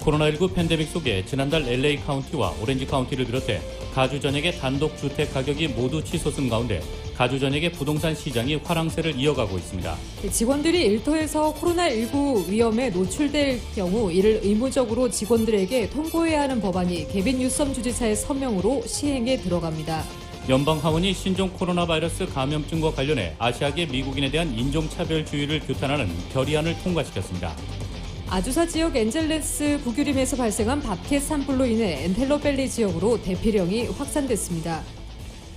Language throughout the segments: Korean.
코로나19 팬데믹 속에 지난달 LA 카운티와 오렌지 카운티를 비롯해 가주 전역의 단독 주택 가격이 모두 치솟은 가운데 가주 전역의 부동산 시장이 화랑세를 이어가고 있습니다. 직원들이 일터에서 코로나19 위험에 노출될 경우 이를 의무적으로 직원들에게 통보해야 하는 법안이 개빈 뉴섬 주지사의 서명으로 시행에 들어갑니다. 연방 하원이 신종 코로나 바이러스 감염증과 관련해 아시아계 미국인에 대한 인종차별주의를 규탄하는 결의안을 통과시켰습니다. 아주사 지역 엔젤레스 북유림에서 발생한 바켓 산불로 인해 엔텔로밸리 지역으로 대피령이 확산됐습니다.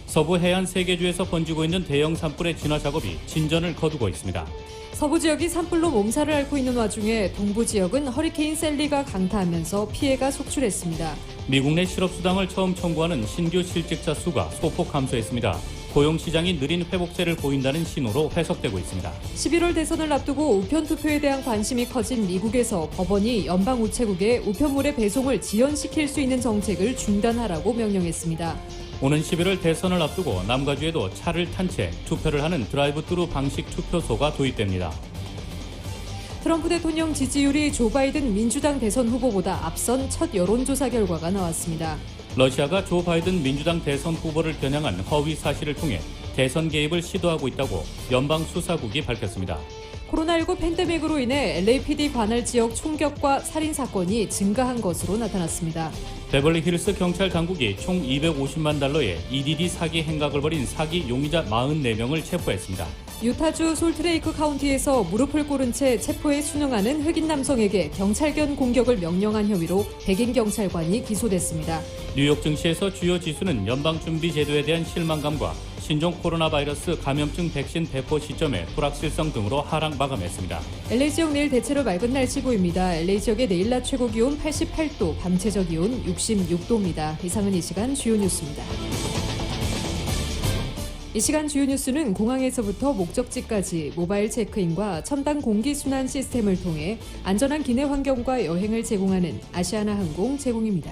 서부 해안 3개 주에서 번지고 있는 대형 산불의 진화 작업이 진전을 거두고 있습니다. 서부 지역이 산불로 몸살을 앓고 있는 와중에 동부 지역은 허리케인 셀리가 강타하면서 피해가 속출했습니다. 미국 내 실업수당을 처음 청구하는 신규 실직자 수가 소폭 감소했습니다. 고용시장이 느린 회복세를 보인다는 신호로 해석되고 있습니다. 11월 대선을 앞두고 우편 투표에 대한 관심이 커진 미국에서 법원이 연방 우체국에 우편물의 배송을 지연시킬 수 있는 정책을 중단하라고 명령했습니다. 오는 11월 대선을 앞두고 남가주에도 차를 탄 채 투표를 하는 드라이브트루 방식 투표소가 도입됩니다. 트럼프 대통령 지지율이 조 바이든 민주당 대선 후보보다 앞선 첫 여론조사 결과가 나왔습니다. 러시아가 조 바이든 민주당 대선 후보를 겨냥한 허위 사실을 통해 대선 개입을 시도하고 있다고 연방수사국이 밝혔습니다. 코로나19 팬데믹으로 인해 LAPD 관할 지역 총격과 살인 사건이 증가한 것으로 나타났습니다. 베벌리 힐스 경찰 당국이 총 $250만 달러의 EDD 사기 행각을 벌인 사기 용의자 44명을 체포했습니다. 유타주 솔트레이크 카운티에서 무릎을 꿇은 채 체포에 순응하는 흑인 남성에게 경찰견 공격을 명령한 혐의로 백인 경찰관이 기소됐습니다. 뉴욕 증시에서 주요 지수는 연방준비제도에 대한 실망감과 신종 코로나 바이러스 감염증 백신 배포 시점의 불확실성 등으로 하락 마감했습니다. LA 지역 내일 대체로 맑은 날씨 보입니다. LA 지역의 내일 낮 최고 기온 88도, 밤 최저 기온 66도입니다. 이상은 이 시간 주요 뉴스입니다. 이 시간 주요 뉴스는 공항에서부터 목적지까지 모바일 체크인과 첨단 공기순환 시스템을 통해 안전한 기내 환경과 여행을 제공하는 아시아나항공 제공입니다.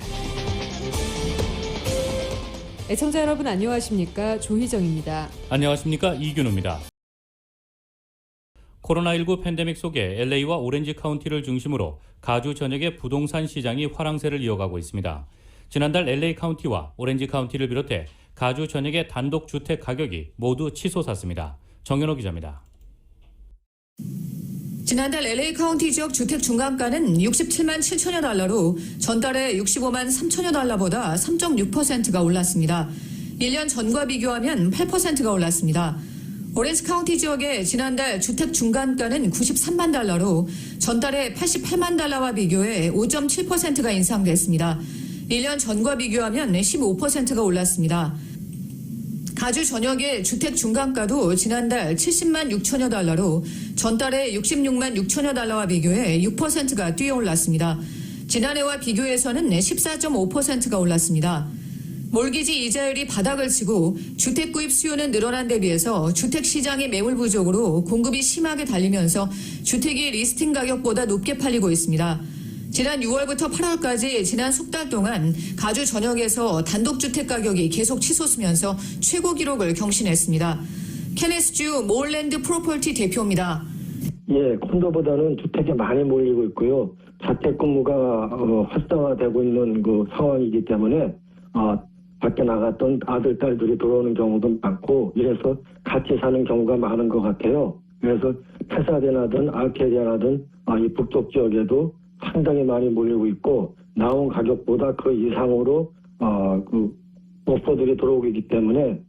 애청자 여러분 안녕하십니까? 조희정입니다. 안녕하십니까? 이균우입니다. 코로나19 팬데믹 속에 LA와 오렌지 카운티를 중심으로 가주 전역의 부동산 시장이 화랑세를 이어가고 있습니다. 지난달 LA 카운티와 오렌지 카운티를 비롯해 가주 전역의 단독 주택 가격이 모두 치솟았습니다. 정현호 기자입니다. 지난달 LA 카운티 지역 주택 중간가는 67만 7천여 달러로 전달에 65만 3천여 달러보다 3.6%가 올랐습니다. 1년 전과 비교하면 8%가 올랐습니다. 오렌지 카운티 지역의 지난달 주택 중간가는 93만 달러로 전달에 88만 달러와 비교해 5.7%가 인상됐습니다. 1년 전과 비교하면 15%가 올랐습니다. 가주 전역의 주택 중간가도 지난달 70만 6천여 달러로 전달에 66만 6천여 달러와 비교해 6%가 뛰어올랐습니다. 지난해와 비교해서는 14.5%가 올랐습니다. 몰기지 이자율이 바닥을 치고 주택 구입 수요는 늘어난 데 비해서 주택 시장의 매물 부족으로 공급이 심하게 달리면서 주택이 리스팅 가격보다 높게 팔리고 있습니다. 지난 6월부터 8월까지 지난 석 달 동안 가주 전역에서 단독주택 가격이 계속 치솟으면서 최고 기록을 경신했습니다. 케네스주 몰랜드 프로퍼티 대표입니다. 예, 콘도보다는 주택에 많이 몰리고 있고요. 자택근무가 활성화되고 있는 그 상황이기 때문에 밖에 나갔던 아들, 딸들이 들어오는 경우도 많고 이래서 같이 사는 경우가 많은 것 같아요. 그래서 패사데나든 아케디아나든 이 북쪽 지역에도 상당히 많이 몰리고 있고 나온 가격보다 그 이상으로 그 오퍼들이 들어오고 있기 때문에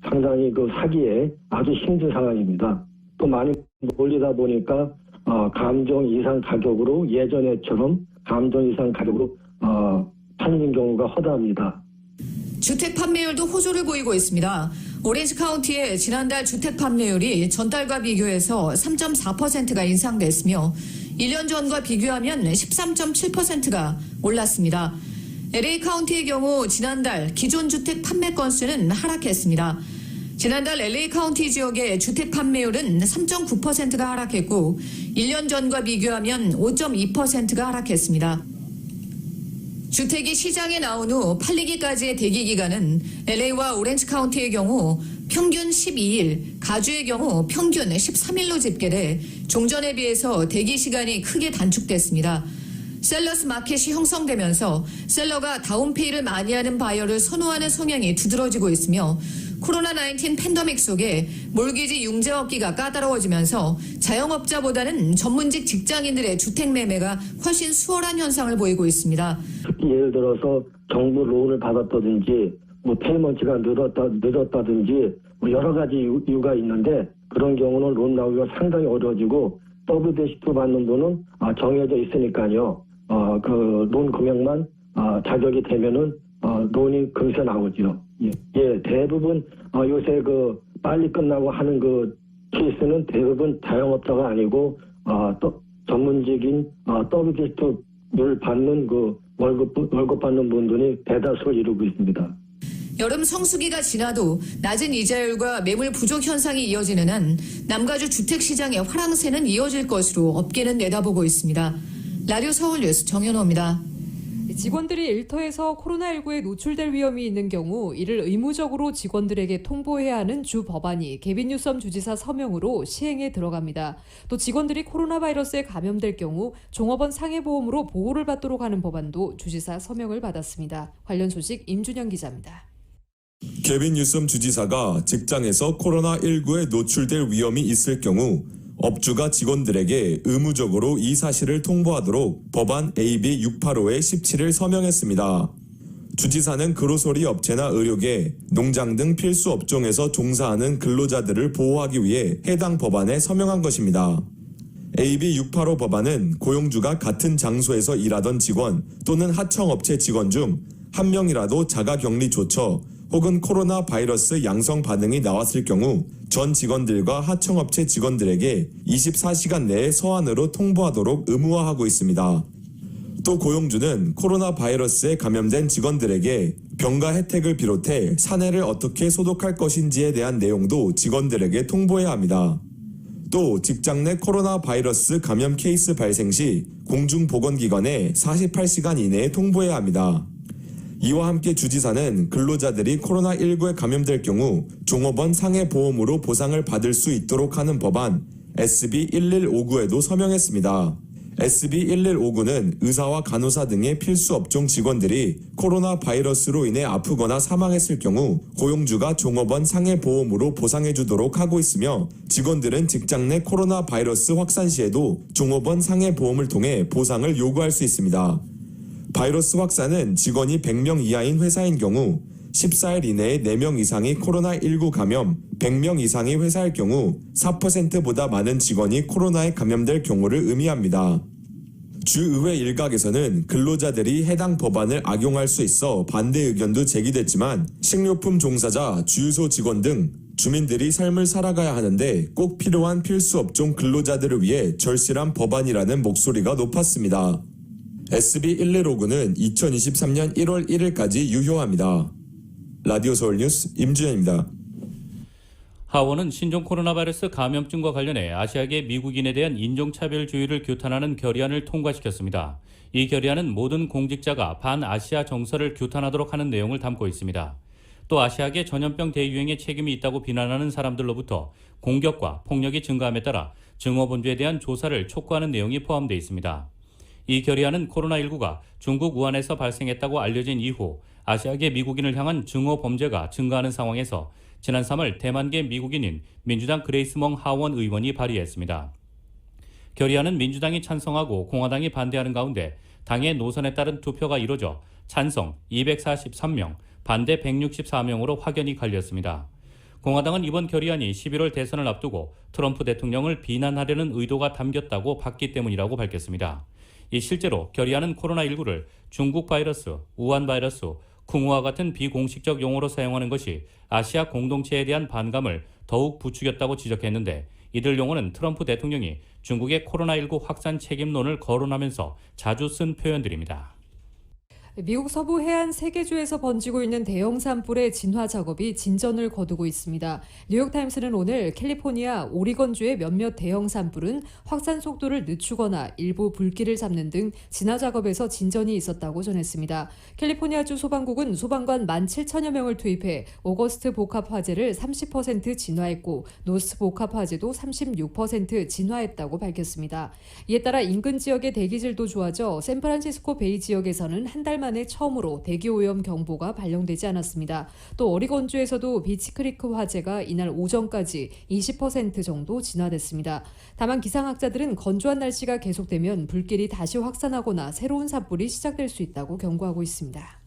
상당히 그 사기에 아주 힘든 상황입니다. 또 많이 몰리다 보니까 감정 이상 가격으로 예전에처럼 감정 이상 가격으로 팔리는 경우가 허다합니다. 주택 판매율도 호조를 보이고 있습니다. 오렌지 카운티의 지난달 주택 판매율이 전달과 비교해서 3.4%가 인상됐으며 1년 전과 비교하면 13.7%가 올랐습니다. LA 카운티의 경우 지난달 기존 주택 판매 건수는 하락했습니다. 지난달 LA 카운티 지역의 주택 판매율은 3.9%가 하락했고 1년 전과 비교하면 5.2%가 하락했습니다. 주택이 시장에 나온 후 팔리기까지의 대기 기간은 LA와 오렌지 카운티의 경우 평균 12일, 가주의 경우 평균 13일로 집계돼 종전에 비해서 대기 시간이 크게 단축됐습니다. 셀러스 마켓이 형성되면서 셀러가 다운페이를 많이 하는 바이어를 선호하는 성향이 두드러지고 있으며 코로나19 팬데믹 속에 몰기지 융자업기가 까다로워지면서 자영업자보다는 전문직 직장인들의 주택 매매가 훨씬 수월한 현상을 보이고 있습니다. 특히 예를 들어서 정부 론을 받았다든지 페이먼트가 늦었다든지 여러 가지 이유가 있는데 그런 경우는 론 나오기가 상당히 어려워지고 WD10 받는 분은 정해져 있으니까요. 그 론 금액만 자격이 되면은 론이 금세 나오죠. 예, 대부분 요새 그 빨리 끝나고 하는 그 케이스는 대부분 자영업자가 아니고 또 전문직인 WD10을 받는 그 월급 받는 분들이 대다수를 이루고 있습니다. 여름 성수기가 지나도 낮은 이자율과 매물 부족 현상이 이어지는 한 남가주 주택시장의 화랑세는 이어질 것으로 업계는 내다보고 있습니다. 라디오 서울뉴스 정현호입니다. 직원들이 일터에서 코로나19에 노출될 위험이 있는 경우 이를 의무적으로 직원들에게 통보해야 하는 주 법안이 개빈뉴섬 주지사 서명으로 시행에 들어갑니다. 또 직원들이 코로나 바이러스에 감염될 경우 종업원 상해보험으로 보호를 받도록 하는 법안도 주지사 서명을 받았습니다. 관련 소식 임준영 기자입니다. 개빈 뉴섬 주지사가 직장에서 코로나19에 노출될 위험이 있을 경우 업주가 직원들에게 의무적으로 이 사실을 통보하도록 법안 AB 685의 17일 서명했습니다. 주지사는 그로소리 업체나 의료계, 농장 등 필수 업종에서 종사하는 근로자들을 보호하기 위해 해당 법안에 서명한 것입니다. AB 685 법안은 고용주가 같은 장소에서 일하던 직원 또는 하청업체 직원 중 한 명이라도 자가격리 조처 혹은 코로나 바이러스 양성 반응이 나왔을 경우 전 직원들과 하청업체 직원들에게 24시간 내에 서한으로 통보하도록 의무화하고 있습니다. 또 고용주는 코로나 바이러스에 감염된 직원들에게 병가 혜택을 비롯해 사내를 어떻게 소독할 것인지에 대한 내용도 직원들에게 통보해야 합니다. 또 직장 내 코로나 바이러스 감염 케이스 발생 시 공중보건기관에 48시간 이내에 통보해야 합니다. 이와 함께 주지사는 근로자들이 코로나19에 감염될 경우 종업원 상해보험으로 보상을 받을 수 있도록 하는 법안 SB 1159에도 서명했습니다. SB 1159는 의사와 간호사 등의 필수 업종 직원들이 코로나 바이러스로 인해 아프거나 사망했을 경우 고용주가 종업원 상해보험으로 보상해주도록 하고 있으며 직원들은 직장 내 코로나 바이러스 확산 시에도 종업원 상해보험을 통해 보상을 요구할 수 있습니다. 바이러스 확산은 직원이 100명 이하인 회사인 경우 14일 이내에 4명 이상이 코로나19 감염, 100명 이상이 회사일 경우 4%보다 많은 직원이 코로나에 감염될 경우를 의미합니다. 주의회 일각에서는 근로자들이 해당 법안을 악용할 수 있어 반대 의견도 제기됐지만 식료품 종사자, 주유소 직원 등 주민들이 삶을 살아가야 하는데 꼭 필요한 필수 업종 근로자들을 위해 절실한 법안이라는 목소리가 높았습니다. SB 1159는 2023년 1월 1일까지 유효합니다. 라디오 서울뉴스 임준현입니다. 하원은 신종 코로나 바이러스 감염증과 관련해 아시아계 미국인에 대한 인종차별주의를 규탄하는 결의안을 통과시켰습니다. 이 결의안은 모든 공직자가 반아시아 정서를 규탄하도록 하는 내용을 담고 있습니다. 또 아시아계 전염병 대유행에 책임이 있다고 비난하는 사람들로부터 공격과 폭력이 증가함에 따라 증오범죄에 대한 조사를 촉구하는 내용이 포함되어 있습니다. 이 결의안은 코로나19가 중국 우한에서 발생했다고 알려진 이후 아시아계 미국인을 향한 증오 범죄가 증가하는 상황에서 지난 3월 대만계 미국인인 민주당 그레이스멍 하원 의원이 발의했습니다. 결의안은 민주당이 찬성하고 공화당이 반대하는 가운데 당의 노선에 따른 투표가 이뤄져 찬성 243명, 반대 164명으로 확연히 갈렸습니다. 공화당은 이번 결의안이 11월 대선을 앞두고 트럼프 대통령을 비난하려는 의도가 담겼다고 봤기 때문이라고 밝혔습니다. 이 실제로 결의안은 코로나19를 중국 바이러스, 우한 바이러스, 쿵우와 같은 비공식적 용어로 사용하는 것이 아시아 공동체에 대한 반감을 더욱 부추겼다고 지적했는데 이들 용어는 트럼프 대통령이 중국의 코로나19 확산 책임론을 거론하면서 자주 쓴 표현들입니다. 미국 서부 해안 3개 주에서 번지고 있는 대형 산불의 진화 작업이 진전을 거두고 있습니다. 뉴욕타임스는 오늘 캘리포니아, 오리건주의 몇몇 대형 산불은 확산 속도를 늦추거나 일부 불길을 잡는 등 진화 작업에서 진전이 있었다고 전했습니다. 캘리포니아주 소방국은 소방관 17,000여 명을 투입해 오거스트 복합 화재를 30% 진화했고 노스 복합 화재도 36% 진화했다고 밝혔습니다. 이에 따라 인근 지역의 대기질도 좋아져 샌프란시스코 베이 지역에서는 한 달 만에 처음으로 대기오염 경보가 발령되지 않았습니다. 또 오리건주에서도 비치크리크 화재가 이날 오전까지 20% 정도 진화됐습니다. 다만 기상학자들은 건조한 날씨가 계속되면 불길이 다시 확산하거나 새로운 산불이 시작될 수 있다고 경고하고 있습니다.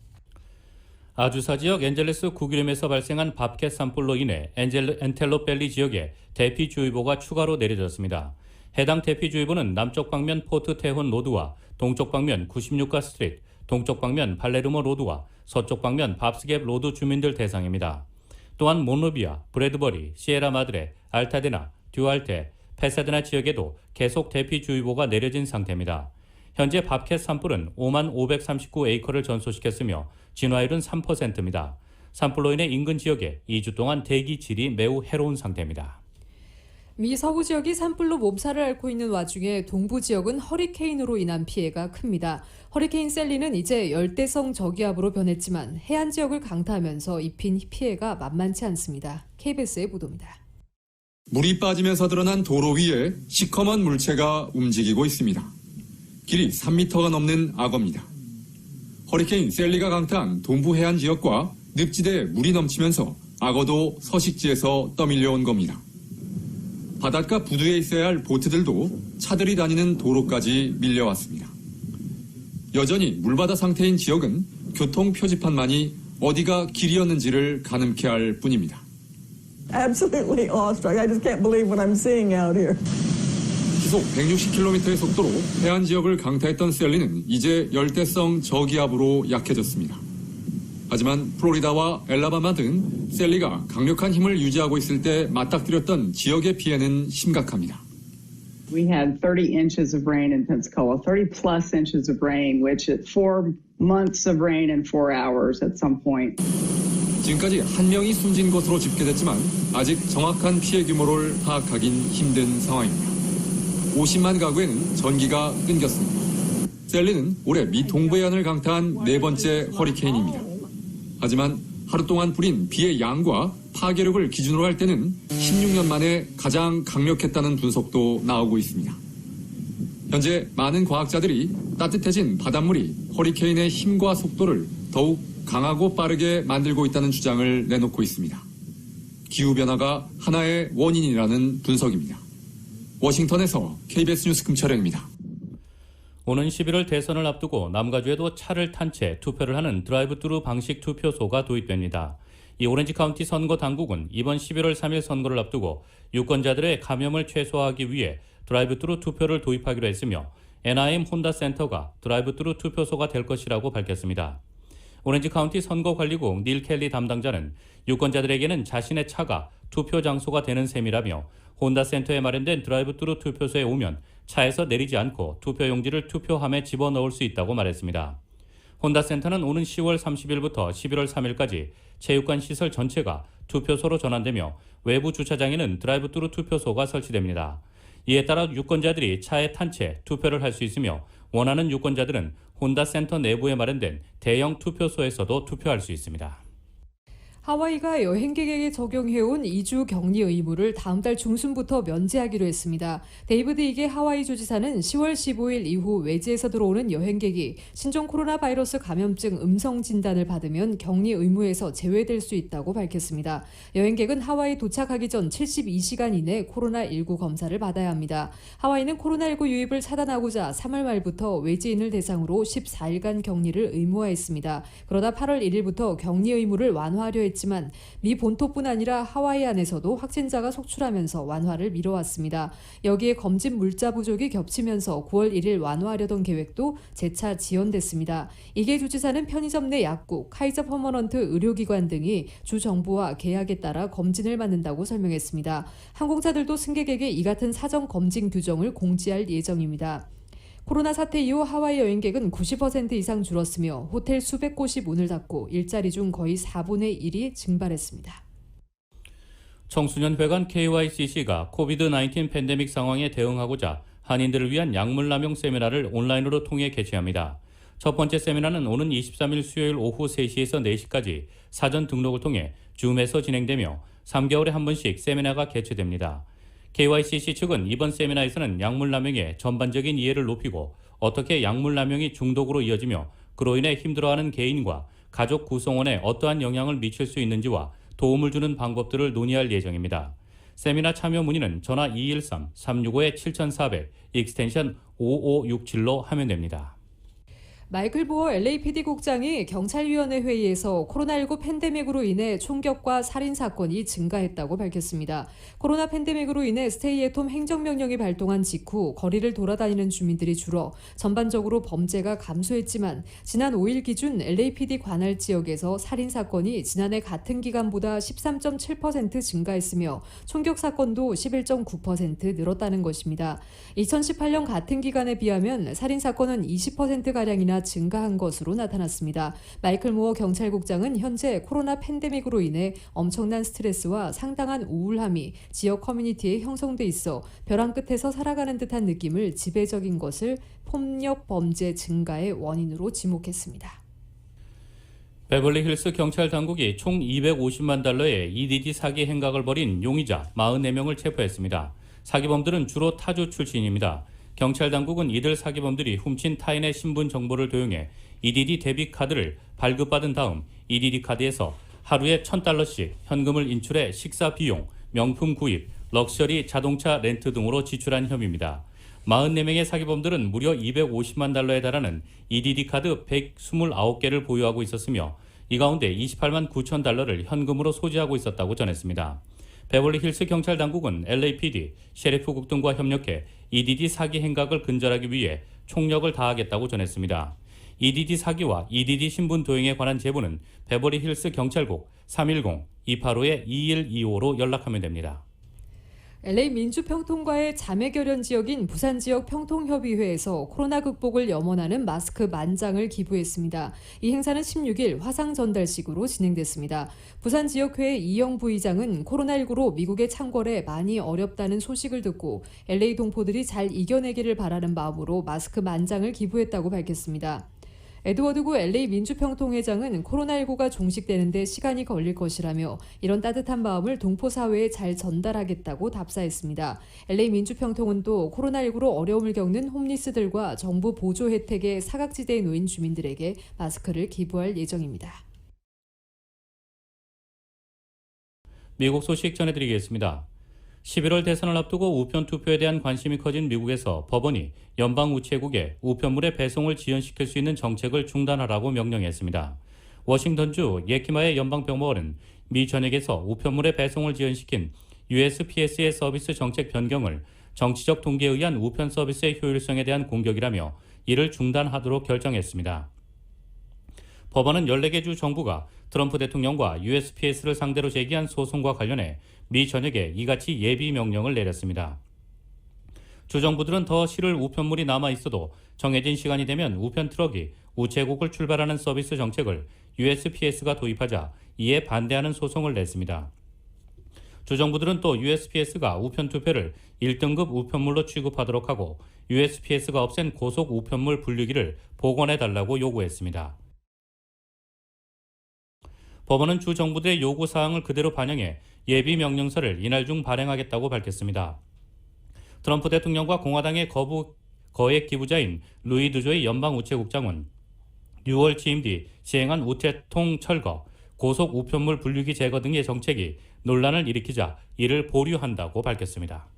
아주사 지역 엔젤레스 구기름에서 발생한 밥캣 산불로 인해 엔텔로밸리 지역에 대피주의보가 추가로 내려졌습니다. 해당 대피주의보는 남쪽 방면 포트 테혼 로드와 동쪽 방면 96가 스트리트, 동쪽 방면 발레르모 로드와 서쪽 방면 밥스갭 로드 주민들 대상입니다. 또한 몬로비아, 브래드버리, 시에라 마드레, 알타데나, 듀알테, 페사데나 지역에도 계속 대피주의보가 내려진 상태입니다. 현재 밥캣 산불은 5만 539에이커를 전소시켰으며 진화율은 3%입니다. 산불로 인해 인근 지역에 2주 동안 대기 질이 매우 해로운 상태입니다. 미 서부 지역이 산불로 몸살을 앓고 있는 와중에 동부 지역은 허리케인으로 인한 피해가 큽니다. 허리케인 셀리는 이제 열대성 저기압으로 변했지만 해안 지역을 강타하면서 입힌 피해가 만만치 않습니다. KBS의 보도입니다. 물이 빠지면서 드러난 도로 위에 시커먼 물체가 움직이고 있습니다. 길이 3m가 넘는 악어입니다. 허리케인 셀리가 강타한 동부 해안 지역과 늪지대에 물이 넘치면서 악어도 서식지에서 떠밀려온 겁니다. 바닷가 부두에 있어야 할 보트들도 차들이 다니는 도로까지 밀려왔습니다. 여전히 물바다 상태인 지역은 교통 표지판만이 어디가 길이었는지를 가늠케 할 뿐입니다. Absolutely awestruck. I just can't believe what I'm seeing out here. 시속 160km의 속도로 해안 지역을 강타했던 셀리는 이제 열대성 저기압으로 약해졌습니다. 하지만 플로리다와 엘라바마 등 셀리가 강력한 힘을 유지하고 있을 때 맞닥뜨렸던 지역의 피해는 심각합니다. We had 30 inches of rain in Pensacola, 30 plus inches of rain, which at 4 months of rain in 4 hours at some point. 지금까지 한 명이 숨진 것으로 집계됐지만 아직 정확한 피해 규모를 파악하긴 힘든 상황입니다. 50만 가구에는 전기가 끊겼습니다. 셀리는 올해 미 동부해안을 강타한 4번째 허리케인입니다. 하지만 하루 동안 뿌린 비의 양과 파괴력을 기준으로 할 때는 16년 만에 가장 강력했다는 분석도 나오고 있습니다. 현재 많은 과학자들이 따뜻해진 바닷물이 허리케인의 힘과 속도를 더욱 강하고 빠르게 만들고 있다는 주장을 내놓고 있습니다. 기후변화가 하나의 원인이라는 분석입니다. 워싱턴에서 KBS 뉴스 금철영입니다. 오는 11월 대선을 앞두고 남가주에도 차를 탄 채 투표를 하는 드라이브트루 방식 투표소가 도입됩니다. 이 오렌지 카운티 선거 당국은 이번 11월 3일 선거를 앞두고 유권자들의 감염을 최소화하기 위해 드라이브트루 투표를 도입하기로 했으며 NIM 혼다 센터가 드라이브트루 투표소가 될 것이라고 밝혔습니다. 오렌지 카운티 선거관리국 닐 켈리 담당자는 유권자들에게는 자신의 차가 투표 장소가 되는 셈이라며 혼다 센터에 마련된 드라이브트루 투표소에 오면 차에서 내리지 않고 투표용지를 투표함에 집어넣을 수 있다고 말했습니다. 혼다 센터는 오는 10월 30일부터 11월 3일까지 체육관 시설 전체가 투표소로 전환되며 외부 주차장에는 드라이브트루 투표소가 설치됩니다. 이에 따라 유권자들이 차에 탄 채 투표를 할 수 있으며 원하는 유권자들은 혼다 센터 내부에 마련된 대형 투표소에서도 투표할 수 있습니다. 하와이가 여행객에게 적용해온 2주 격리 의무를 다음 달 중순부터 면제하기로 했습니다. 데이비드 이게 하와이 주지사는 10월 15일 이후 외지에서 들어오는 여행객이 신종 코로나 바이러스 감염증 음성 진단을 받으면 격리 의무에서 제외될 수 있다고 밝혔습니다. 여행객은 하와이 도착하기 전 72시간 이내 코로나19 검사를 받아야 합니다. 하와이는 코로나19 유입을 차단하고자 3월 말부터 외지인을 대상으로 14일간 격리를 의무화했습니다. 그러다 8월 1일부터 격리 의무를 완화하려 했지만 미 본토뿐 아니라 하와이 안에서도 확진자가 속출하면서 완화를 미뤄왔습니다. 여기에 검진 물자 부족이 겹치면서 9월 1일 완화하려던 계획도 재차 지연됐습니다. 이게 주지사는 편의점 내 약국, 카이저 퍼머넌트 의료기관 등이 주 정부와 계약에 따라 검진을 받는다고 설명했습니다. 항공사들도 승객에게 이 같은 사전 검진 규정을 공지할 예정입니다. 코로나 사태 이후 하와이 여행객은 90% 이상 줄었으며 호텔 수백 곳이 문을 닫고 일자리 중 거의 4분의 1이 증발했습니다. 청소년회관 KYCC가 코비드-19 팬데믹 상황에 대응하고자 한인들을 위한 약물 남용 세미나를 온라인으로 통해 개최합니다. 첫 번째 세미나는 오는 23일 수요일 오후 3시에서 4시까지 사전 등록을 통해 줌에서 진행되며 3개월에 한 번씩 세미나가 개최됩니다. KYCC 측은 이번 세미나에서는 약물 남용의 전반적인 이해를 높이고 어떻게 약물 남용이 중독으로 이어지며 그로 인해 힘들어하는 개인과 가족 구성원에 어떠한 영향을 미칠 수 있는지와 도움을 주는 방법들을 논의할 예정입니다. 세미나 참여 문의는 전화 213-365-7400, 익스텐션 5567로 하면 됩니다. 마이클 보어 LAPD 국장이 경찰위원회 회의에서 코로나19 팬데믹으로 인해 총격과 살인 사건이 증가했다고 밝혔습니다. 코로나 팬데믹으로 인해 스테이 앳홈 행정명령이 발동한 직후 거리를 돌아다니는 주민들이 줄어 전반적으로 범죄가 감소했지만 지난 5일 기준 LAPD 관할 지역에서 살인 사건이 지난해 같은 기간보다 13.7% 증가했으며 총격 사건도 11.9% 늘었다는 것입니다. 2018년 같은 기간에 비하면 살인 사건은 20%가량이나 증가한 것으로 나타났습니다. 마이클 모어 경찰국장은 현재 코로나 팬데믹으로 인해 엄청난 스트레스와 상당한 우울함이 지역 커뮤니티에 형성돼 있어 벼랑 끝에서 살아가는 듯한 느낌을 지배적인 것을 폭력 범죄 증가의 원인으로 지목했습니다. 베벌리힐스 경찰 당국이 총 250만 달러의 EDD 사기 행각을 벌인 용의자 44명을 체포했습니다. 사기범들은 주로 타주 출신입니다. 경찰 당국은 이들 사기범들이 훔친 타인의 신분 정보를 도용해 EDD 데뷔 카드를 발급받은 다음 EDD 카드에서 하루에 $1,000씩 현금을 인출해 식사 비용, 명품 구입, 럭셔리 자동차 렌트 등으로 지출한 혐의입니다. 44명의 사기범들은 무려 250만 달러에 달하는 EDD 카드 129개를 보유하고 있었으며 이 가운데 28만 9천 달러를 현금으로 소지하고 있었다고 전했습니다. 베벌리힐스 경찰 당국은 LAPD, 셰리프국 등과 협력해 EDD 사기 행각을 근절하기 위해 총력을 다하겠다고 전했습니다. EDD 사기와 EDD 신분 도용에 관한 제보는 베벌리힐스 경찰국 310-285-2125로 연락하면 됩니다. LA 민주평통과의 자매결연 지역인 부산 지역 평통협의회에서 코로나 극복을 염원하는 마스크 10,000장을 기부했습니다. 이 행사는 16일 화상 전달식으로 진행됐습니다. 부산 지역회의 이영 부의장은 코로나19로 미국의 창궐에 많이 어렵다는 소식을 듣고 LA 동포들이 잘 이겨내기를 바라는 마음으로 마스크 10,000장을 기부했다고 밝혔습니다. 에드워드 구 LA 민주평통회장은 코로나19가 종식되는데 시간이 걸릴 것이라며 이런 따뜻한 마음을 동포 사회에 잘 전달하겠다고 답사했습니다. LA 민주평통은 또 코로나19로 어려움을 겪는 홈리스들과 정부 보조 혜택의 사각지대에 놓인 주민들에게 마스크를 기부할 예정입니다. 미국 소식 전해드리겠습니다. 11월 대선을 앞두고 우편 투표에 대한 관심이 커진 미국에서 법원이 연방 우체국에 우편물의 배송을 지연시킬 수 있는 정책을 중단하라고 명령했습니다. 워싱턴주 예키마의 연방병원은 미 전역에서 우편물의 배송을 지연시킨 USPS의 서비스 정책 변경을 정치적 동기에 의한 우편 서비스의 효율성에 대한 공격이라며 이를 중단하도록 결정했습니다. 법원은 14개 주 정부가 트럼프 대통령과 USPS를 상대로 제기한 소송과 관련해 미 전역에 이같이 예비 명령을 내렸습니다. 주정부들은 더 실을 우편물이 남아있어도 정해진 시간이 되면 우편 트럭이 우체국을 출발하는 서비스 정책을 USPS가 도입하자 이에 반대하는 소송을 냈습니다. 주정부들은 또 USPS가 우편 투표를 1등급 우편물로 취급하도록 하고 USPS가 없앤 고속 우편물 분류기를 복원해달라고 요구했습니다. 법원은 주 정부들의 요구 사항을 그대로 반영해 예비 명령서를 이날 중 발행하겠다고 밝혔습니다. 트럼프 대통령과 공화당의 거액 기부자인 루이 드조의 연방우체국장은 6월 취임 뒤 시행한 우체통 철거, 고속 우편물 분류기 제거 등의 정책이 논란을 일으키자 이를 보류한다고 밝혔습니다.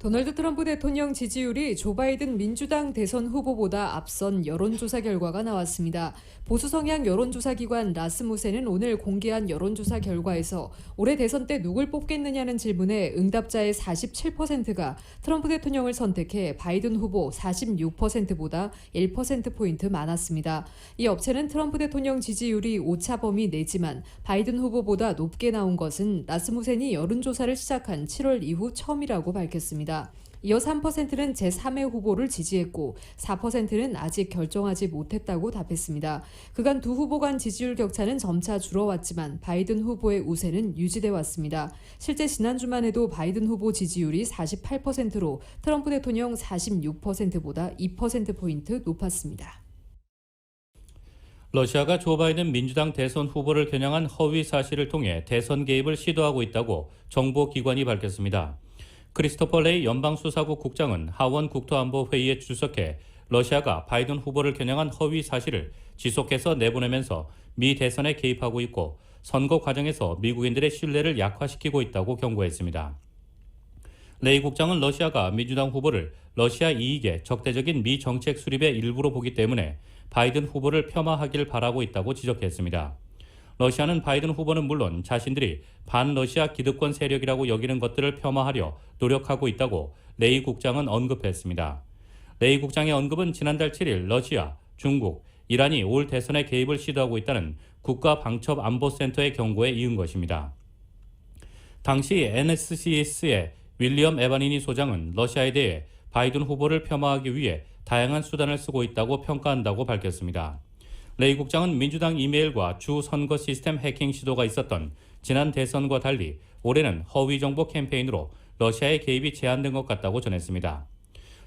도널드 트럼프 대통령 지지율이 조 바이든 민주당 대선 후보보다 앞선 여론조사 결과가 나왔습니다. 보수 성향 여론조사 기관 라스무센은 오늘 공개한 여론조사 결과에서 올해 대선 때 누굴 뽑겠느냐는 질문에 응답자의 47%가 트럼프 대통령을 선택해 바이든 후보 46%보다 1%포인트 많았습니다. 이 업체는 트럼프 대통령 지지율이 오차 범위 내지만 바이든 후보보다 높게 나온 것은 라스무센이 여론조사를 시작한 7월 이후 처음이라고 밝혔습니다. 이어 3%는 제3의 후보를 지지했고 4%는 아직 결정하지 못했다고 답했습니다. 그간 두 후보 간 지지율 격차는 점차 줄어왔지만 바이든 후보의 우세는 유지돼 왔습니다. 실제 지난주만 해도 바이든 후보 지지율이 48%로 트럼프 대통령 46%보다 2%포인트 높았습니다. 러시아가 조 바이든 민주당 대선 후보를 겨냥한 허위 사실을 통해 대선 개입을 시도하고 있다고 정보기관이 밝혔습니다. 크리스토퍼 레이 연방수사국 국장은 하원 국토안보회의에 출석해 러시아가 바이든 후보를 겨냥한 허위 사실을 지속해서 내보내면서 미 대선에 개입하고 있고 선거 과정에서 미국인들의 신뢰를 약화시키고 있다고 경고했습니다. 레이 국장은 러시아가 민주당 후보를 러시아 이익에 적대적인 미 정책 수립의 일부로 보기 때문에 바이든 후보를 폄하하길 바라고 있다고 지적했습니다. 러시아는 바이든 후보는 물론 자신들이 반러시아 기득권 세력이라고 여기는 것들을 폄하하려 노력하고 있다고 레이 국장은 언급했습니다. 레이 국장의 언급은 지난달 7일 러시아, 중국, 이란이 올 대선에 개입을 시도하고 있다는 국가방첩안보센터의 경고에 이은 것입니다. 당시 NSCS의 윌리엄 에바니니 소장은 러시아에 대해 바이든 후보를 폄하하기 위해 다양한 수단을 쓰고 있다고 평가한다고 밝혔습니다. 레이 국장은 민주당 이메일과 주 선거 시스템 해킹 시도가 있었던 지난 대선과 달리 올해는 허위 정보 캠페인으로 러시아의 개입이 제한된 것 같다고 전했습니다.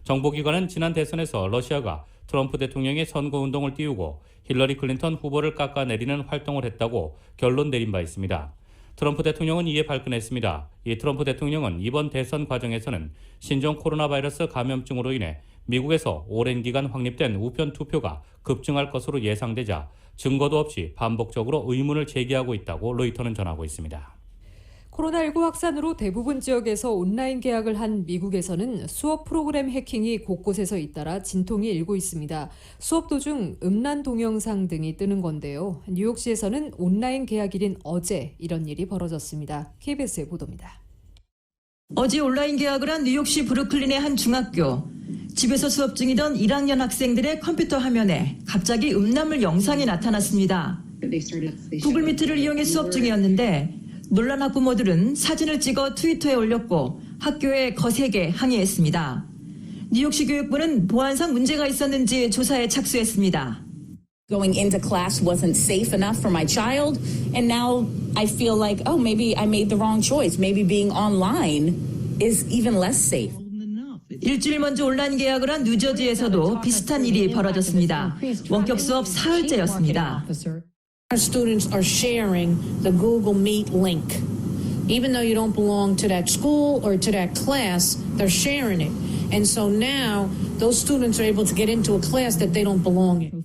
정보기관은 지난 대선에서 러시아가 트럼프 대통령의 선거운동을 띄우고 힐러리 클린턴 후보를 깎아내리는 활동을 했다고 결론 내린 바 있습니다. 트럼프 대통령은 이에 발끈했습니다. 이 트럼프 대통령은 이번 대선 과정에서는 신종 코로나 바이러스 감염증으로 인해 미국에서 오랜 기간 확립된 우편 투표가 급증할 것으로 예상되자 증거도 없이 반복적으로 의문을 제기하고 있다고 로이터는 전하고 있습니다. 코로나19 확산으로 대부분 지역에서 온라인 개학을 한 미국에서는 수업 프로그램 해킹이 곳곳에서 잇따라 진통이 일고 있습니다. 수업 도중 음란 동영상 등이 뜨는 건데요. 뉴욕시에서는 온라인 개학일인 어제 이런 일이 벌어졌습니다. KBS의 보도입니다. 어제 온라인 개학을 한 뉴욕시 브루클린의 한 중학교. 집에서 수업 중이던 1학년 학생들의 컴퓨터 화면에 갑자기 음란물 영상이 나타났습니다. 구글 미트를 이용해 수업 중이었는데 놀란 학부모들은 사진을 찍어 트위터에 올렸고 학교에 거세게 항의했습니다. 뉴욕시 교육부는 보안상 문제가 있었는지 조사에 착수했습니다. Going into class wasn't safe enough for my child, and now I feel like, oh, maybe I made the wrong choice. Maybe being online is even less safe. 일주일 먼저 온라인 개학을 한 뉴저지에서도 비슷한 일이 벌어졌습니다. 원격 수업 사흘째였습니다. Our students are sharing the Google Meet link. Even though you don't belong to that school or to that class, they're sharing it. And so now those students are able to get into a class that they don't belong in.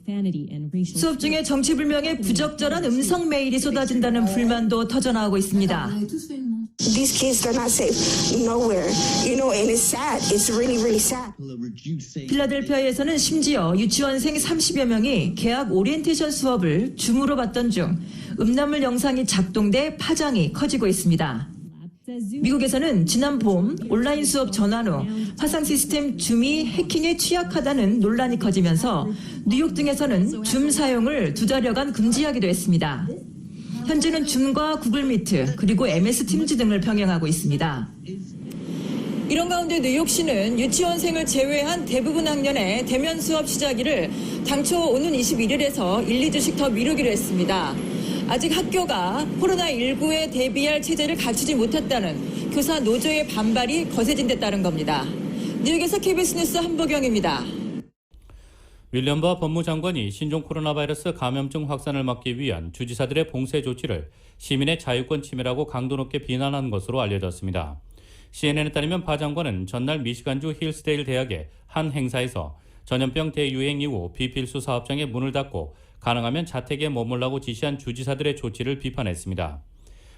수업 중에 정치불명의 부적절한 음성 메일이 쏟아진다는 불만도 터져나오고 있습니다. These kids are not safe nowhere, and it's sad. It's really sad. 필라델피아에서는 심지어 유치원생 30여 명이 개학 오리엔테이션 수업을 줌으로 받던 중 음란물 영상이 작동돼 파장이 커지고 있습니다. 미국에서는 지난 봄 온라인 수업 전환 후 화상 시스템 줌이 해킹에 취약하다는 논란이 커지면서 뉴욕 등에서는 줌 사용을 2달여간 금지하기도 했습니다. 현재는 줌과 구글 미트 그리고 MS 팀즈 등을 병행하고 있습니다. 이런 가운데 뉴욕시는 유치원생을 제외한 대부분 학년의 대면 수업 시작일을 당초 오는 21일에서 1, 2주씩 더 미루기로 했습니다. 아직 학교가 코로나19에 대비할 체제를 갖추지 못했다는 교사 노조의 반발이 거세진 데 따른 겁니다. 뉴욕에서 KBS 뉴스 한보경입니다. 윌리엄 버 법무장관이 신종 코로나 바이러스 감염증 확산을 막기 위한 주지사들의 봉쇄 조치를 시민의 자유권 침해라고 강도 높게 비난한 것으로 알려졌습니다. CNN에 따르면 바 장관은 전날 미시간주 힐스데일 대학의 한 행사에서 전염병 대유행 이후 비필수 사업장의 문을 닫고 가능하면 자택에 머물라고 지시한 주지사들의 조치를 비판했습니다.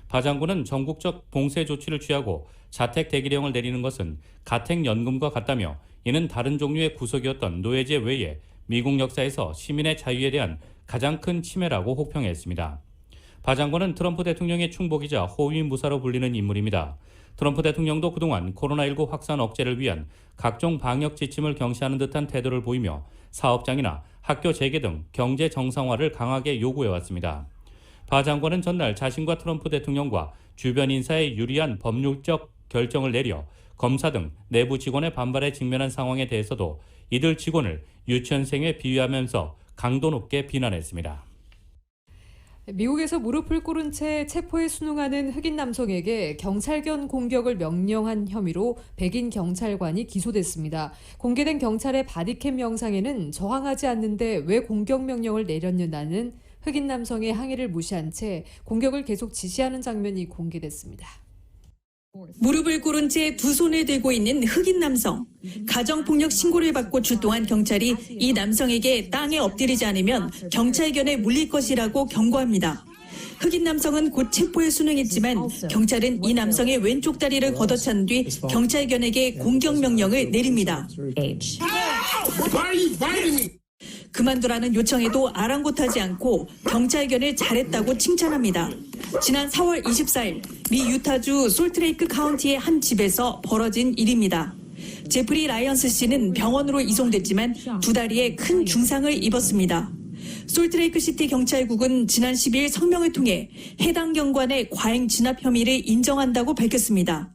바 장관은 전국적 봉쇄 조치를 취하고 자택 대기령을 내리는 것은 가택연금과 같다며 이는 다른 종류의 구속이었던 노예제 외에 미국 역사에서 시민의 자유에 대한 가장 큰 침해라고 혹평했습니다. 바 장관은 트럼프 대통령의 충복이자 호위무사로 불리는 인물입니다. 트럼프 대통령도 그동안 코로나19 확산 억제를 위한 각종 방역 지침을 경시하는 듯한 태도를 보이며 사업장이나 학교 재개 등 경제 정상화를 강하게 요구해왔습니다. 바 장관은 전날 자신과 트럼프 대통령과 주변 인사에 유리한 법률적 결정을 내려 검사 등 내부 직원의 반발에 직면한 상황에 대해서도 이들 직원을 유치원생에 비유하면서 강도 높게 비난했습니다. 미국에서 무릎을 꿇은 채 체포에 순응하는 흑인 남성에게 경찰견 공격을 명령한 혐의로 백인 경찰관이 기소됐습니다. 공개된 경찰의 바디캠 영상에는 저항하지 않는데 왜 공격 명령을 내렸느냐는 흑인 남성의 항의를 무시한 채 공격을 계속 지시하는 장면이 공개됐습니다. 무릎을 꿇은 채 두 손을 들고 있는 흑인 남성. 가정폭력 신고를 받고 출동한 경찰이 이 남성에게 땅에 엎드리지 않으면 경찰견에 물릴 것이라고 경고합니다. 흑인 남성은 곧 체포에 순응했지만 경찰은 이 남성의 왼쪽 다리를 걷어찬 뒤 경찰견에게 공격 명령을 내립니다. 그만두라는 요청에도 아랑곳하지 않고 경찰견을 잘했다고 칭찬합니다. 지난 4월 24일 미 유타주 솔트레이크 카운티의 한 집에서 벌어진 일입니다. 제프리 라이언스 씨는 병원으로 이송됐지만 두 다리에 큰 중상을 입었습니다. 솔트레이크 시티 경찰국은 지난 10일 성명을 통해 해당 경관의 과잉 진압 혐의를 인정한다고 밝혔습니다.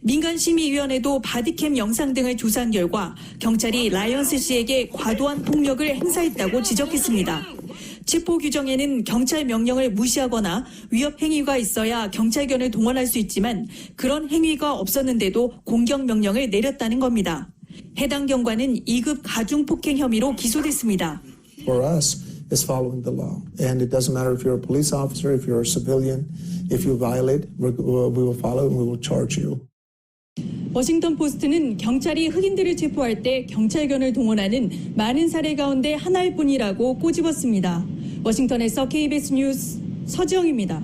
민간심의위원회도 바디캠 영상 등을 조사한 결과 경찰이 라이언스 씨에게 과도한 폭력을 행사했다고 지적했습니다. 체포 규정에는 경찰 명령을 무시하거나 위협 행위가 있어야 경찰견을 동원할 수 있지만 그런 행위가 없었는데도 공격 명령을 내렸다는 겁니다. 해당 경관은 2급 가중폭행 혐의로 기소됐습니다. For us, it's following the law. And it doesn't matter if you're a police officer, if you're a civilian, if you violate, we will follow and we will charge you. 워싱턴 포스트는 경찰이 흑인들을 체포할 때 경찰견을 동원하는 많은 사례 가운데 하나일 뿐이라고 꼬집었습니다. 워싱턴에서 KBS 뉴스 서지영입니다.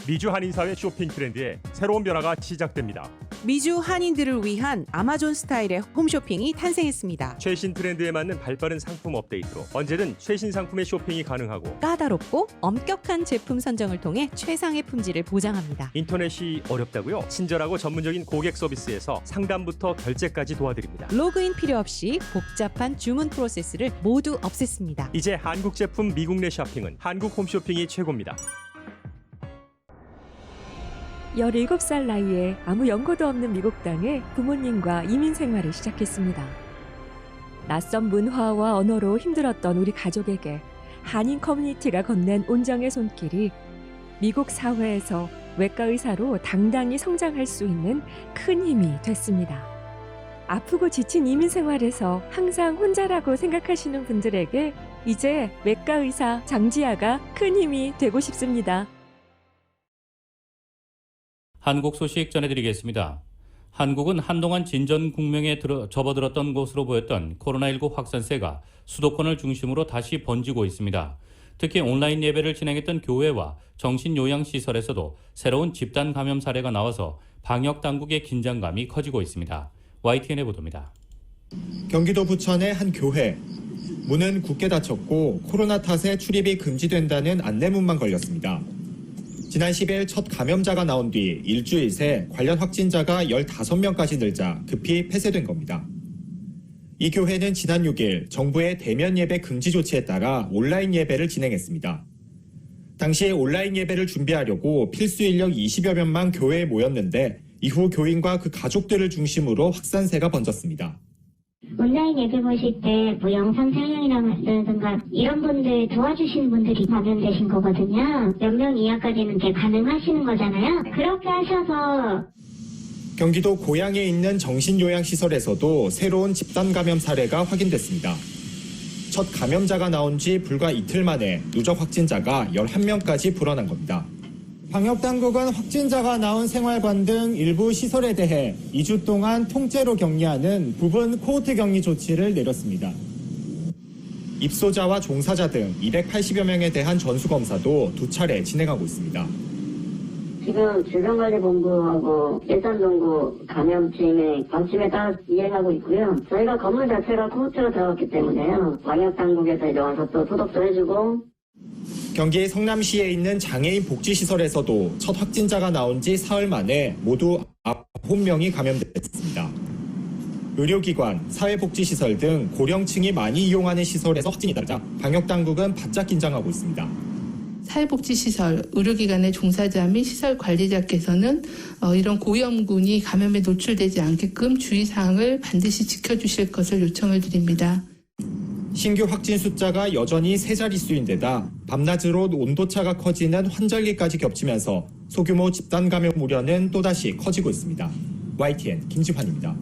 미주 한인사회 쇼핑 트렌드에 새로운 변화가 시작됩니다. 미주 한인들을 위한 아마존 스타일의 홈쇼핑이 탄생했습니다. 최신 트렌드에 맞는 발빠른 상품 업데이트로 언제든 최신 상품의 쇼핑이 가능하고 까다롭고 엄격한 제품 선정을 통해 최상의 품질을 보장합니다. 인터넷이 어렵다고요? 친절하고 전문적인 고객 서비스에서 상담부터 결제까지 도와드립니다. 로그인 필요 없이 복잡한 주문 프로세스를 모두 없앴습니다. 이제 한국 제품 미국 내 쇼핑은 한국 홈쇼핑이 최고입니다. 17살 나이에 아무 연고도 없는 미국 땅에 부모님과 이민 생활을 시작했습니다. 낯선 문화와 언어로 힘들었던 우리 가족에게 한인 커뮤니티가 건넨 온정의 손길이 미국 사회에서 외과 의사로 당당히 성장할 수 있는 큰 힘이 됐습니다. 아프고 지친 이민 생활에서 항상 혼자라고 생각하시는 분들에게 이제 외과 의사 장지아가 큰 힘이 되고 싶습니다. 한국 소식 전해드리겠습니다. 한국은 한동안 진전 국면에 접어들었던 것으로 보였던 코로나19 확산세가 수도권을 중심으로 다시 번지고 있습니다. 특히 온라인 예배를 진행했던 교회와 정신요양시설에서도 새로운 집단 감염 사례가 나와서 방역당국의 긴장감이 커지고 있습니다. YTN의 보도입니다. 경기도 부천의 한 교회. 문은 굳게 닫혔고 코로나 탓에 출입이 금지된다는 안내문만 걸렸습니다. 지난 10일 첫 감염자가 나온 뒤 일주일 새 관련 확진자가 15명까지 늘자 급히 폐쇄된 겁니다. 이 교회는 지난 6일 정부의 대면 예배 금지 조치에 따라 온라인 예배를 진행했습니다. 당시 온라인 예배를 준비하려고 필수 인력 20여 명만 교회에 모였는데 이후 교인과 그 가족들을 중심으로 확산세가 번졌습니다. 온라인 예배 보실 때 뭐 영상 촬영이라든가 이런 분들 도와주시는 분들이 감염되신 거거든요. 몇 명 이하까지는 이제 가능하시는 거잖아요. 그렇게 하셔서 경기도 고양에 있는 정신요양시설에서도 새로운 집단 감염 사례가 확인됐습니다. 첫 감염자가 나온 지 불과 이틀 만에 누적 확진자가 11명까지 불어난 겁니다. 방역당국은 확진자가 나온 생활관 등 일부 시설에 대해 2주 동안 통째로 격리하는 부분 코호트 격리 조치를 내렸습니다. 입소자와 종사자 등 280여 명에 대한 전수검사도 2차례 진행하고 있습니다. 지금 질병관리본부하고 일산동구 감염증의 방침에 따라 이행하고 있고요. 저희가 건물 자체가 코호트로 들어갔기 때문에요. 방역당국에서 이제 와서 또 소독도 해주고. 경기 성남시에 있는 장애인 복지시설에서도 첫 확진자가 나온 지 사흘 만에 모두 9명이 감염됐습니다. 의료기관, 사회복지시설 등 고령층이 많이 이용하는 시설에서 확진이 나자 방역당국은 바짝 긴장하고 있습니다. 사회복지시설, 의료기관의 종사자 및 시설 관리자께서는 이런 고위험군이 감염에 노출되지 않게끔 주의사항을 반드시 지켜주실 것을 요청을 드립니다. 신규 확진 숫자가 여전히 세 자릿수인데다 밤낮으로 온도차가 커지는 환절기까지 겹치면서 소규모 집단 감염 우려는 또다시 커지고 있습니다. YTN 김지환입니다.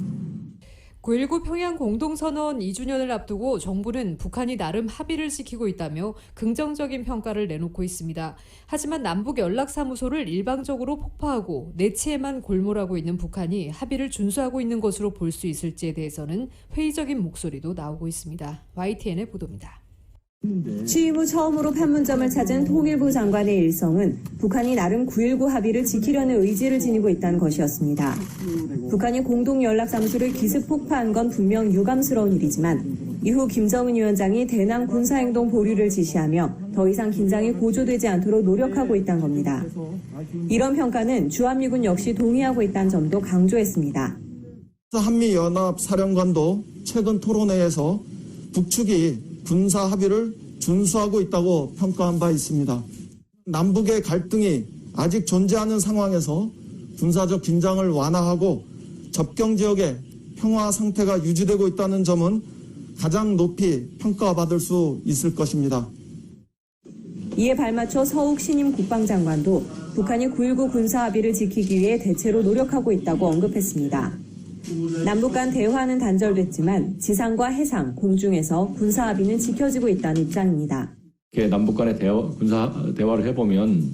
9.19 평양 공동선언 2주년을 앞두고 정부는 북한이 나름 합의를 지키고 있다며 긍정적인 평가를 내놓고 있습니다. 하지만 남북 연락사무소를 일방적으로 폭파하고 내치에만 골몰하고 있는 북한이 합의를 준수하고 있는 것으로 볼 수 있을지에 대해서는 회의적인 목소리도 나오고 있습니다. YTN의 보도입니다. 취임 후 처음으로 판문점을 찾은 통일부 장관의 일성은 북한이 나름 9.19 합의를 지키려는 의지를 지니고 있다는 것이었습니다. 북한이 공동연락사무소를 기습 폭파한 건 분명 유감스러운 일이지만 이후 김정은 위원장이 대남 군사행동 보류를 지시하며 더 이상 긴장이 고조되지 않도록 노력하고 있다는 겁니다. 이런 평가는 주한미군 역시 동의하고 있다는 점도 강조했습니다. 한미연합사령관도 최근 토론회에서 북측이 군사 합의를 준수하고 있다고 평가한 바 있습니다. 남북의 갈등이 아직 존재하는 상황에서 군사적 긴장을 완화하고 접경 지역의 평화 상태가 유지되고 있다는 점은 가장 높이 평가받을 수 있을 것입니다. 이에 발맞춰 서욱 신임 국방장관도 북한이 9.19 군사 합의를 지키기 위해 대체로 노력하고 있다고 언급했습니다. 남북 간 대화는 단절됐지만 지상과 해상, 공중에서 군사 합의는 지켜지고 있다는 입장입니다. 남북 간의 군사 대화를 해보면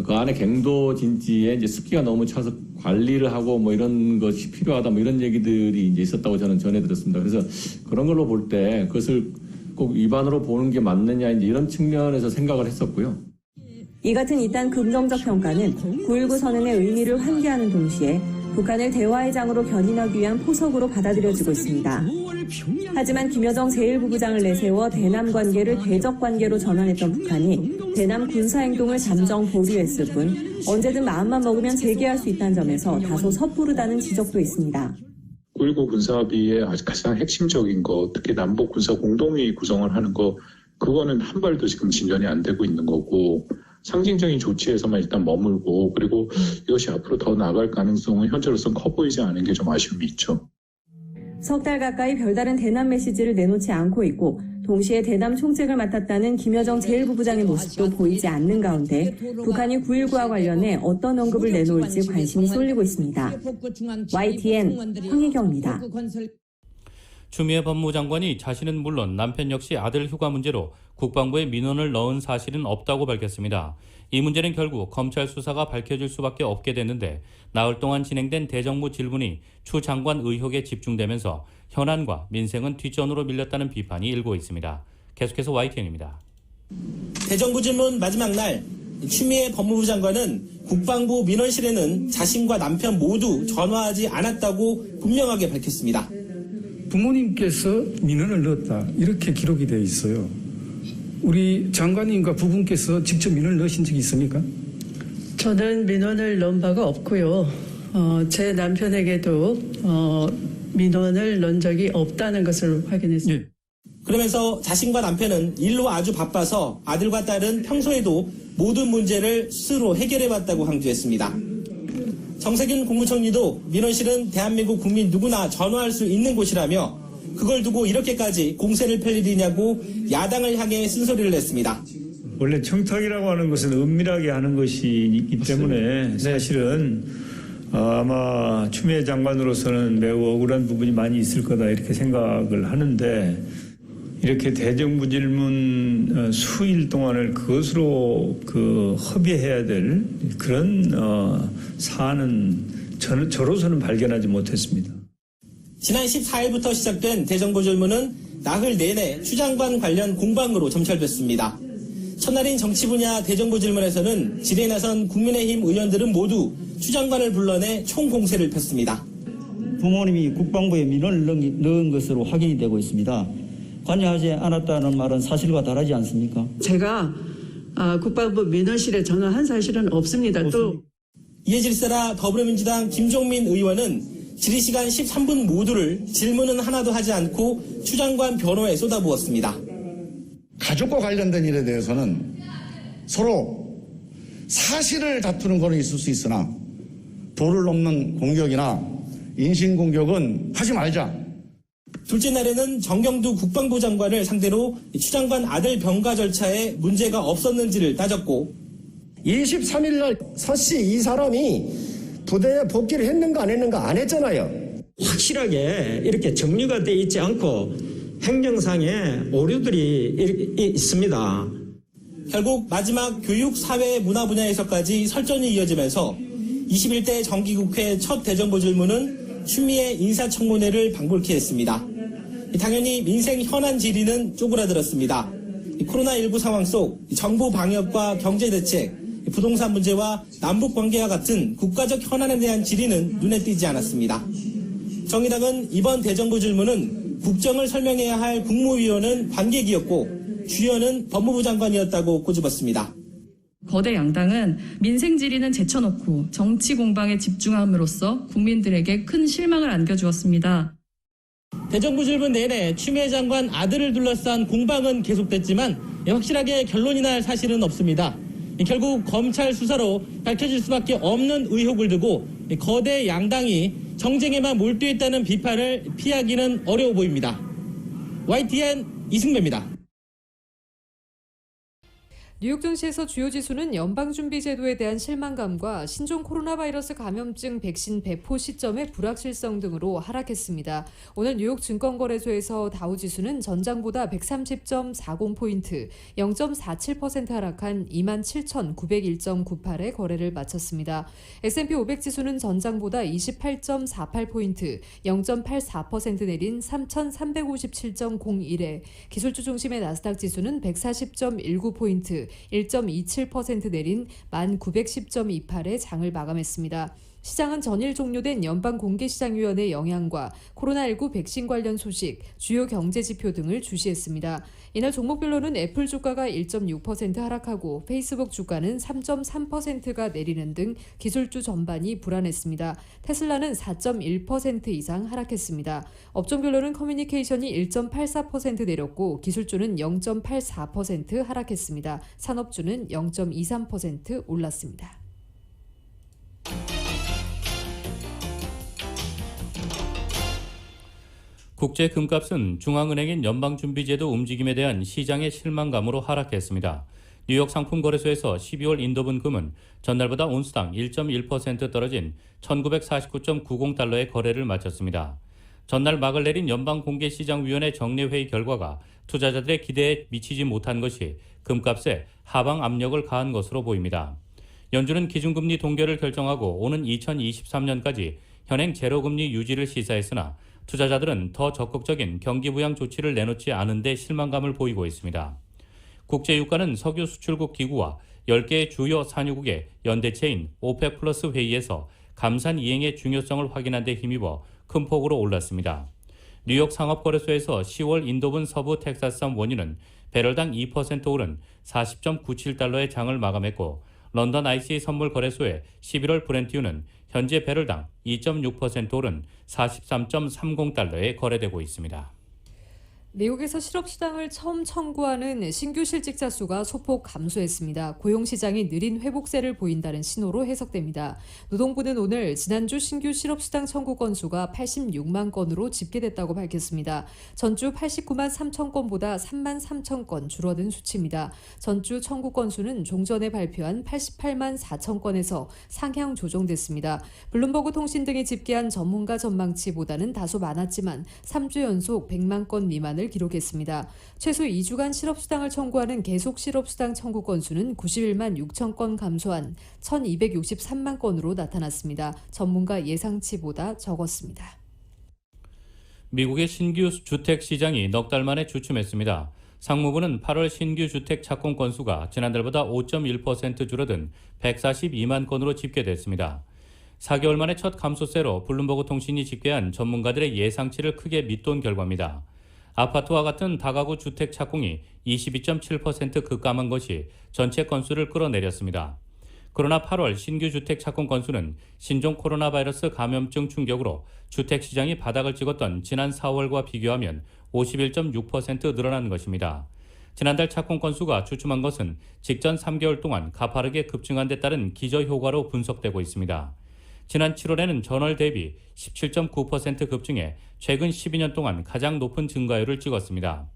그 안에 갱도 진지에 이제 습기가 너무 차서 관리를 하고 뭐 이런 것이 필요하다 뭐 이런 얘기들이 이제 있었다고 저는 전해 들었습니다. 그래서 그런 걸로 볼 때 그것을 꼭 위반으로 보는 게 맞느냐 이제 이런 측면에서 생각을 했었고요. 이 같은 이딴 긍정적 평가는 9.19 선언의 의미를 환기하는 동시에 북한을 대화의 장으로 견인하기 위한 포석으로 받아들여지고 있습니다. 하지만 김여정 제1부부장을 내세워 대남 관계를 대적 관계로 전환했던 북한이 대남 군사행동을 잠정 보류했을 뿐 언제든 마음만 먹으면 재개할 수 있다는 점에서 다소 섣부르다는 지적도 있습니다. 9.19 군사합의의 아주 가장 핵심적인 거, 특히 남북 군사 공동회의 구성을 하는 거, 그거는 한 발도 지금 진전이 안 되고 있는 거고 상징적인 조치에서만 일단 머물고 그리고 이것이 앞으로 더 나아갈 가능성은 현재로서는 커 보이지 않은 게 좀 아쉬움이 있죠. 석 달 가까이 별다른 대남 메시지를 내놓지 않고 있고 동시에 대남 총책을 맡았다는 김여정 제1부부장의 모습도 보이지 않는 가운데 북한이 9.19와 관련해 어떤 언급을 내놓을지 관심이 쏠리고 있습니다. YTN 황희경입니다. 추미애 법무장관이 자신은 물론 남편 역시 아들 휴가 문제로 국방부에 민원을 넣은 사실은 없다고 밝혔습니다. 이 문제는 결국 검찰 수사가 밝혀질 수밖에 없게 됐는데 나흘 동안 진행된 대정부 질문이 추 장관 의혹에 집중되면서 현안과 민생은 뒷전으로 밀렸다는 비판이 일고 있습니다. 계속해서 YTN입니다. 대정부 질문 마지막 날 추미애 법무부 장관은 국방부 민원실에는 자신과 남편 모두 전화하지 않았다고 분명하게 밝혔습니다. 부모님께서 민원을 넣었다 이렇게 기록이 되어 있어요. 우리 장관님과 부부께서 직접 민원을 넣으신 적이 있습니까? 저는 민원을 넣은 바가 없고요. 제 남편에게도 민원을 넣은 적이 없다는 것을 확인했습니다. 그러면서 자신과 남편은 일로 아주 바빠서 아들과 딸은 평소에도 모든 문제를 스스로 해결해왔다고 강조했습니다. 정세균 국무총리도 민원실은 대한민국 국민 누구나 전화할 수 있는 곳이라며 그걸 두고 이렇게까지 공세를 펼 일이냐고 야당을 향해 쓴소리를 냈습니다. 원래 청탁이라고 하는 것은 은밀하게 하는 것이기 때문에 사실은 아마 추미애 장관으로서는 매우 억울한 부분이 많이 있을 거다 이렇게 생각을 하는데 이렇게 대정부 질문 수일 동안을 그것으로 허비해야 될 그런 사안은 저로서는 발견하지 못했습니다. 지난 14일부터 시작된 대정부 질문은 나흘 내내 추 장관 관련 공방으로 점철됐습니다. 첫날인 정치 분야 대정부 질문에서는 질의에 나선 국민의힘 의원들은 모두 추 장관을 불러내 총공세를 폈습니다. 부모님이 국방부에 민원을 넣은 것으로 확인이 되고 있습니다. 관여하지 않았다는 말은 사실과 다르지 않습니까? 제가 국방부 민원실에 전화한 사실은 없습니다. 또 이에 질서라 더불어민주당 김종민 의원은 질의시간 13분 모두를 질문은 하나도 하지 않고 추 장관 변호에 쏟아부었습니다. 가족과 관련된 일에 대해서는 서로 사실을 다투는 건 있을 수 있으나 도를 넘는 공격이나 인신공격은 하지 말자. 둘째 날에는 정경두 국방부 장관을 상대로 추 장관 아들 병가 절차에 문제가 없었는지를 따졌고 23일 날 서씨 이 사람이 부대에 복귀를 했는가 안 했는가 안 했잖아요. 확실하게 이렇게 정리가 돼 있지 않고 행정상의 오류들이 있습니다. 결국 마지막 교육, 사회, 문화 분야에서까지 설전이 이어지면서 21대 정기국회 첫 대정부 질문은 추미애 인사청문회를 방불케 했습니다. 당연히 민생 현안 질의는 쪼그라들었습니다. 코로나19 상황 속 정부 방역과 경제대책, 부동산 문제와 남북관계와 같은 국가적 현안에 대한 질의는 눈에 띄지 않았습니다. 정의당은 이번 대정부 질문은 국정을 설명해야 할 국무위원은 관객이었고 주연은 법무부 장관이었다고 꼬집었습니다. 거대 양당은 민생 질의는 제쳐놓고 정치 공방에 집중함으로써 국민들에게 큰 실망을 안겨주었습니다. 대정부 질문 내내 추미애 장관 아들을 둘러싼 공방은 계속됐지만 확실하게 결론이 날 사실은 없습니다. 결국 검찰 수사로 밝혀질 수밖에 없는 의혹을 두고 거대 양당이 정쟁에만 몰두했다는 비판을 피하기는 어려워 보입니다. YTN 이승배입니다. 뉴욕 증시에서 주요 지수는 연방준비제도에 대한 실망감과 신종 코로나 바이러스 감염증 백신 배포 시점의 불확실성 등으로 하락했습니다. 오늘 뉴욕 증권거래소에서 다우지수는 전장보다 130.40포인트, 0.47% 하락한 27,901.98에 거래를 마쳤습니다. S&P 500지수는 전장보다 28.48포인트, 0.84% 내린 3,357.01에 기술주 중심의 나스닥 지수는 140.19포인트, 1.27% 내린 1910.28에 장을 마감했습니다. 시장은 전일 종료된 연방공개시장위원회 영향과 코로나19 백신 관련 소식, 주요 경제지표 등을 주시했습니다. 이날 종목별로는 애플 주가가 1.6% 하락하고 페이스북 주가는 3.3%가 내리는 등 기술주 전반이 불안했습니다. 테슬라는 4.1% 이상 하락했습니다. 업종별로는 커뮤니케이션이 1.84% 내렸고 기술주는 0.84% 하락했습니다. 산업주는 0.23% 올랐습니다. 국제 금값은 중앙은행인 연방준비제도 움직임에 대한 시장의 실망감으로 하락했습니다. 뉴욕 상품거래소에서 12월 인도분 금은 전날보다 온스당 1.1% 떨어진 1949.90달러의 거래를 마쳤습니다. 전날 막을 내린 연방공개시장위원회 정례회의 결과가 투자자들의 기대에 미치지 못한 것이 금값에 하방 압력을 가한 것으로 보입니다. 연준은 기준금리 동결을 결정하고 오는 2023년까지 현행 제로금리 유지를 시사했으나 투자자들은 더 적극적인 경기부양 조치를 내놓지 않은 데 실망감을 보이고 있습니다. 국제유가는 석유 수출국 기구와 10개의 주요 산유국의 연대체인 오펙 플러스 회의에서 감산 이행의 중요성을 확인한 데 힘입어 큰 폭으로 올랐습니다. 뉴욕 상업거래소에서 10월 인도분 서부 텍사스산 원유는 배럴당 2% 오른 40.97달러의 장을 마감했고 런던 ICA 선물 거래소의 11월 브렌트유는 현재 배럴당 2.6% 오른 43.30달러에 거래되고 있습니다. 미국에서 실업수당을 처음 청구하는 신규 실직자 수가 소폭 감소했습니다. 고용시장이 느린 회복세를 보인다는 신호로 해석됩니다. 노동부는 오늘 지난주 신규 실업수당 청구 건수가 86만 건으로 집계됐다고 밝혔습니다. 전주 89만 3천 건보다 3만 3천 건 줄어든 수치입니다. 전주 청구 건수는 종전에 발표한 88만 4천 건에서 상향 조정됐습니다. 블룸버그 통신 등이 집계한 전문가 전망치보다는 다소 많았지만 3주 연속 100만 건 미만을 기록했습니다. 최소 2주간 실업수당을 청구하는 계속 실업수당 청구 건수는 91만 6천 건 감소한 1263만 건으로 나타났습니다. 전문가 예상치보다 적었습니다. 미국의 신규 주택 시장이 넉 달 만에 주춤했습니다. 상무부는 8월 신규 주택 착공 건수가 지난달보다 5.1% 줄어든 142만 건으로 집계됐습니다. 4개월 만에 첫 감소세로 블룸버그 통신이 집계한 전문가들의 예상치를 크게 밑돈 결과입니다. 아파트와 같은 다가구 주택 착공이 22.7% 급감한 것이 전체 건수를 끌어내렸습니다. 그러나 8월 신규 주택 착공 건수는 신종 코로나 바이러스 감염증 충격으로 주택 시장이 바닥을 찍었던 지난 4월과 비교하면 51.6% 늘어난 것입니다. 지난달 착공 건수가 주춤한 것은 직전 3개월 동안 가파르게 급증한 데 따른 기저효과로 분석되고 있습니다. 지난 7월에는 전월 대비 17.9% 급증해 최근 12년 동안 가장 높은 증가율을 찍었습니다.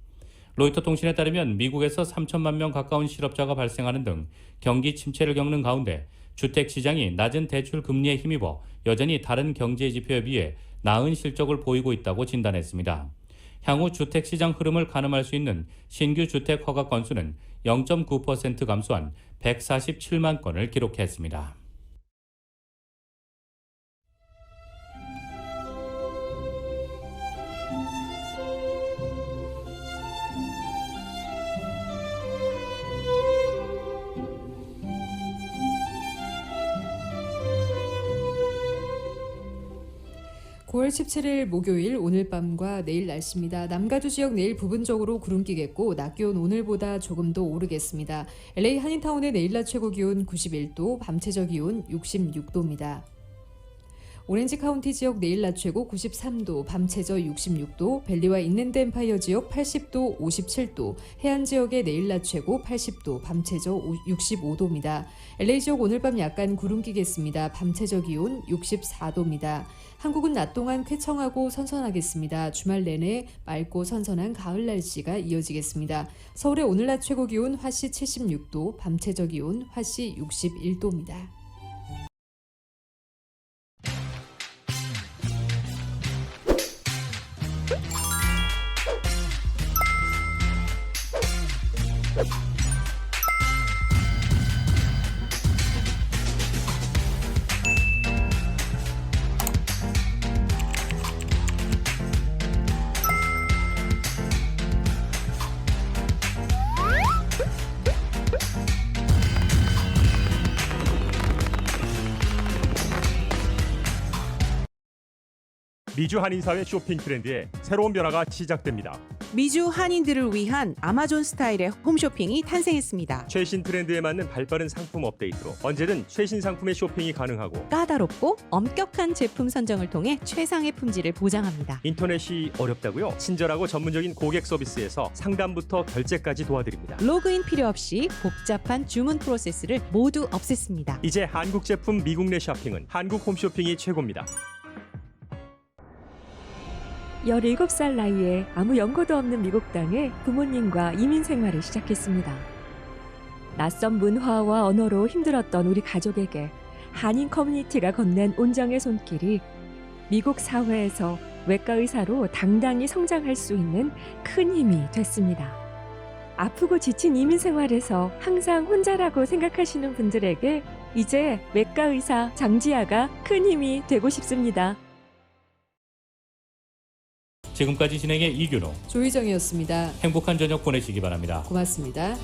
로이터 통신에 따르면 미국에서 3천만 명 가까운 실업자가 발생하는 등 경기 침체를 겪는 가운데 주택 시장이 낮은 대출 금리에 힘입어 여전히 다른 경제 지표에 비해 나은 실적을 보이고 있다고 진단했습니다. 향후 주택 시장 흐름을 가늠할 수 있는 신규 주택 허가 건수는 0.9% 감소한 147만 건을 기록했습니다. (9월 17일) 목요일 오늘 밤과 내일 날씨입니다. 남가주 지역 내일 부분적으로 구름 끼겠고 낮 기온 오늘보다 조금 더 오르겠습니다. LA 한인타운의 내일 낮 최고 기온 91도, 밤 최저 기온 66도입니다. 오렌지 카운티 지역 내일 낮 최고 93도, 밤 최저 66도, 벨리와 인랜드 엠파이어 지역 80도, 57도, 해안 지역의 내일 낮 최고 80도, 밤 최저 65도입니다. LA 지역 오늘 밤 약간 구름 끼겠습니다. 밤 최저 기온 64도입니다. 한국은 낮 동안 쾌청하고 선선하겠습니다. 주말 내내 맑고 선선한 가을 날씨가 이어지겠습니다. 서울의 오늘 낮 최고 기온 화씨 76도, 밤 최저 기온 화씨 61도입니다. 미주 한인사회 쇼핑 트렌드에 새로운 변화가 시작됩니다. 미주 한인들을 위한 아마존 스타일의 홈쇼핑이 탄생했습니다. 최신 트렌드에 맞는 발빠른 상품 업데이트로 언제든 최신 상품의 쇼핑이 가능하고 까다롭고 엄격한 제품 선정을 통해 최상의 품질을 보장합니다. 인터넷이 어렵다고요? 친절하고 전문적인 고객 서비스에서 상담부터 결제까지 도와드립니다. 로그인 필요 없이 복잡한 주문 프로세스를 모두 없앴습니다. 이제 한국 제품 미국 내 쇼핑은 한국 홈쇼핑이 최고입니다. 17살 나이에 아무 연고도 없는 미국 땅에 부모님과 이민 생활을 시작했습니다. 낯선 문화와 언어로 힘들었던 우리 가족에게 한인 커뮤니티가 건넨 온정의 손길이 미국 사회에서 외과 의사로 당당히 성장할 수 있는 큰 힘이 됐습니다. 아프고 지친 이민 생활에서 항상 혼자라고 생각하시는 분들에게 이제 외과 의사 장지아가 큰 힘이 되고 싶습니다. 지금까지 진행의 이균호, 조희정이었습니다. 행복한 저녁 보내시기 바랍니다. 고맙습니다.